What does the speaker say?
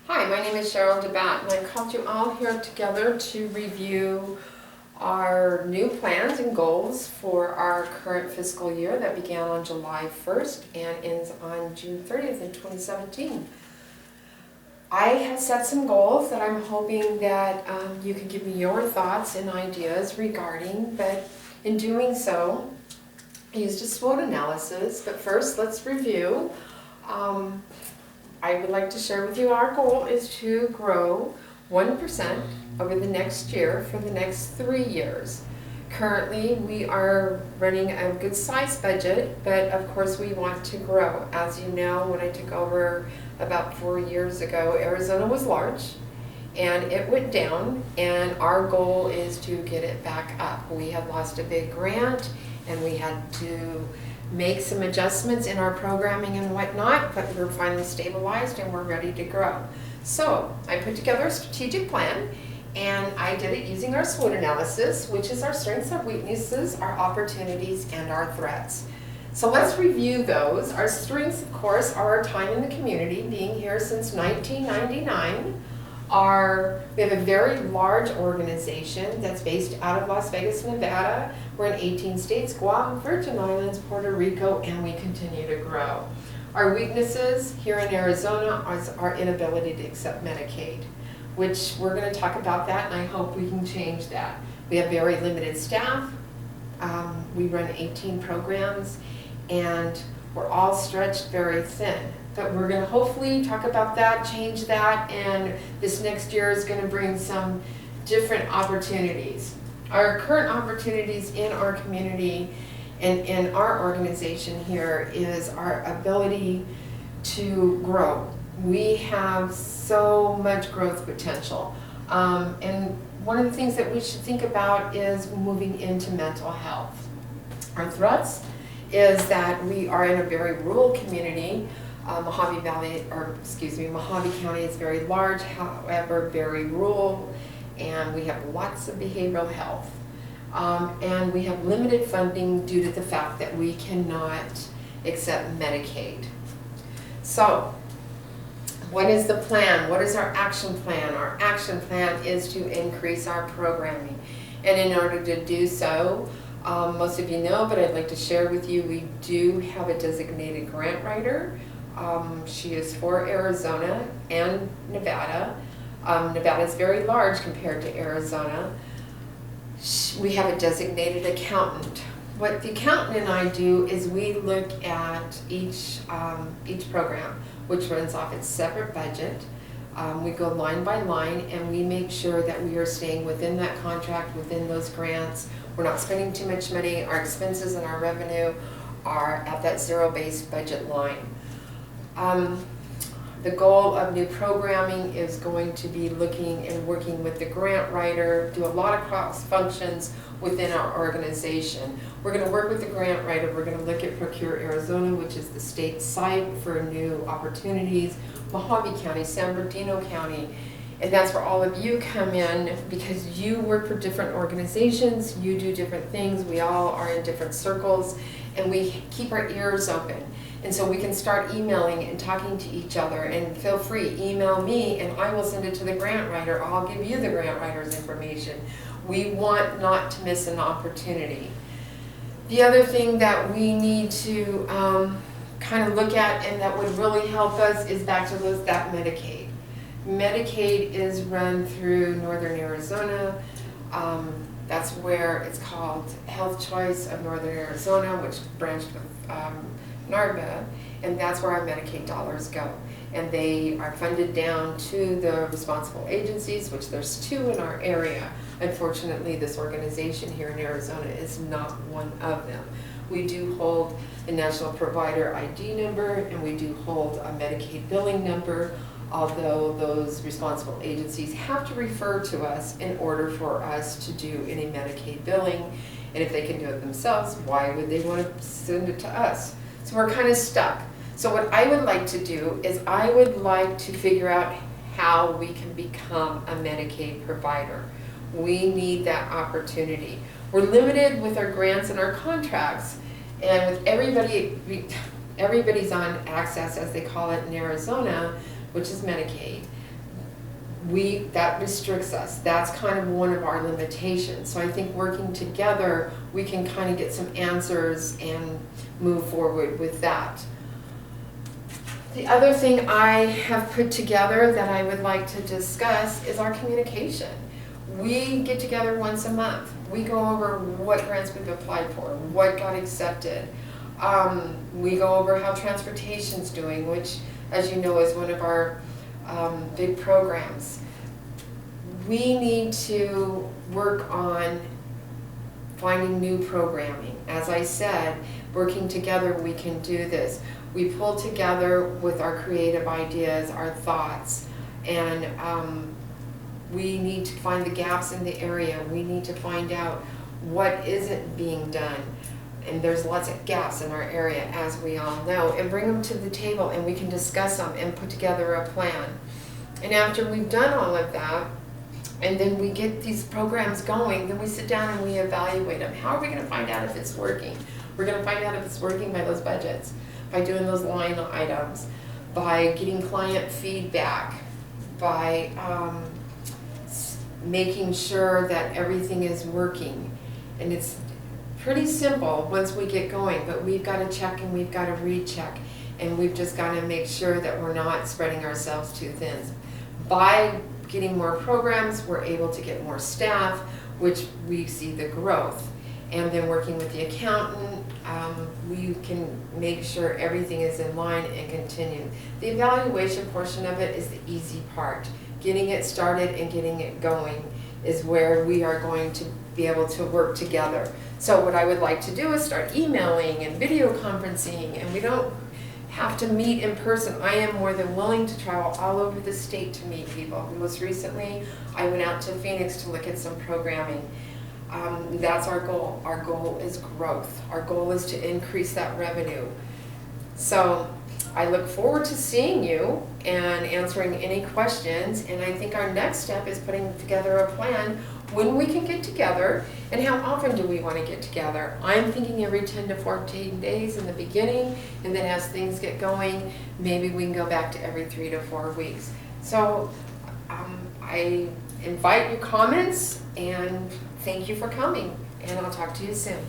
Hi, my name is Cheryl DeBatt, and I called you all here together to review our new plans and goals for our current fiscal year that began on July 1st and ends on June 30th in 2017. I have set some goals that I'm hoping that you can give me your thoughts and ideas regarding, but in doing so, I used a SWOT analysis, but first let's review. I would like to share with you our goal is to grow 1% over the next year for the next 3 years. Currently, we are running a good size budget, but of course we want to grow. As you know, when I took over about 4 years ago, Arizona was large and it went down, and our goal is to get it back up. We had lost a big grant and we had to make some adjustments in our programming and whatnot, but we're finally stabilized and we're ready to grow. So I put together a strategic plan, and I did it using our SWOT analysis, which is our strengths, our weaknesses, our opportunities, and our threats. So let's review those. Our strengths, of course, are our time in the community, being here since 1999. We have a very large organization that's based out of Las Vegas, Nevada. We're in 18 states, Guam, Virgin Islands, Puerto Rico, and we continue to grow. Our weaknesses here in Arizona is our inability to accept Medicaid, which we're going to talk about that, and I hope we can change that. We have very limited staff. We run 18 programs, and we're all stretched very thin. But we're going to hopefully talk about that, change that, and this next year is going to bring some different opportunities. Our current opportunities in our community and in our organization here is our ability to grow. We have so much growth potential. And one of the things that we should think about is moving into mental health. Our threats is that we are in a very rural community. Mojave County is very large, however very rural, and we have lots of behavioral health. And we have limited funding due to the fact that we cannot accept Medicaid. So, what is the plan? What is our action plan? Our action plan is to increase our programming. And in order to do so, most of you know, but I'd like to share with you, we do have a designated grant writer. She is for Arizona and Nevada. Nevada is very large compared to Arizona. We have a designated accountant. What the accountant and I do is we look at each program, which runs off its separate budget. We go line by line, and we make sure that we are staying within that contract, within those grants. We're not spending too much money. Our expenses and our revenue are at that zero-based budget line. The goal of new programming is going to be looking and working with the grant writer, do a lot of cross functions within our organization. We're going to work with the grant writer. We're going to look at Procure Arizona, which is the state site for new opportunities, Mojave County, San Bernardino County, and that's where all of you come in because you work for different organizations, you do different things, we all are in different circles, and we keep our ears open. And so we can start emailing and talking to each other, and feel free, email me and I will send it to the grant writer, or I'll give you the grant writer's information. We want not to miss an opportunity. The other thing that we need to kind of look at and that would really help us is back to that Medicaid. Medicaid is run through Northern Arizona. That's where it's called Health Choice of Northern Arizona, which branched with NARBA, and that's where our Medicaid dollars go. And they are funded down to the responsible agencies, which there's 2 in our area. Unfortunately, this organization here in Arizona is not one of them. We do hold a national provider ID number, and we do hold a Medicaid billing number, although those responsible agencies have to refer to us in order for us to do any Medicaid billing. And if they can do it themselves, why would they want to send it to us? So we're kind of stuck. So what I would like to do is I would like to figure out how we can become a Medicaid provider. We need that opportunity. We're limited with our grants and our contracts, and with everybody's on access, as they call it in Arizona, which is Medicaid. that restricts us. That's kind of one of our limitations. So I think working together, we can kind of get some answers and move forward with that. The other thing I have put together that I would like to discuss is our communication. We get together once a month. We go over what grants we've applied for, what got accepted. We go over how transportation's doing, which, as you know, is one of our big programs. We need to work on finding new programming. As I said, working together we can do this. We pull together with our creative ideas, our thoughts, and we need to find the gaps in the area. We need to find out what isn't being done. And there's lots of gaps in our area, as we all know, and bring them to the table and we can discuss them and put together a plan. And after we've done all of that, and then we get these programs going, then we sit down and we evaluate them. How are we going to find out if it's working? We're going to find out if it's working by those budgets, by doing those line items, by getting client feedback, by making sure that everything is working. And it's pretty simple once we get going, but we've got to check and we've got to recheck, and we've just got to make sure that we're not spreading ourselves too thin. By getting more programs, we're able to get more staff, which we see the growth. And then working with the accountant, we can make sure everything is in line and continue. The evaluation portion of it is the easy part. Getting it started and getting it going is where we are going to be able to work together. So what I would like to do is start emailing and video conferencing, and we don't have to meet in person. I am more than willing to travel all over the state to meet people. Most recently, I went out to Phoenix to look at some programming. That's our goal. Our goal is growth. Our goal is to increase that revenue. So I look forward to seeing you and answering any questions, and I think our next step is putting together a plan when we can get together and how often do we want to get together. I'm thinking every 10 to 14 days in the beginning, and then as things get going, maybe we can go back to every 3 to 4 weeks. So I invite your comments, and thank you for coming, and I'll talk to you soon.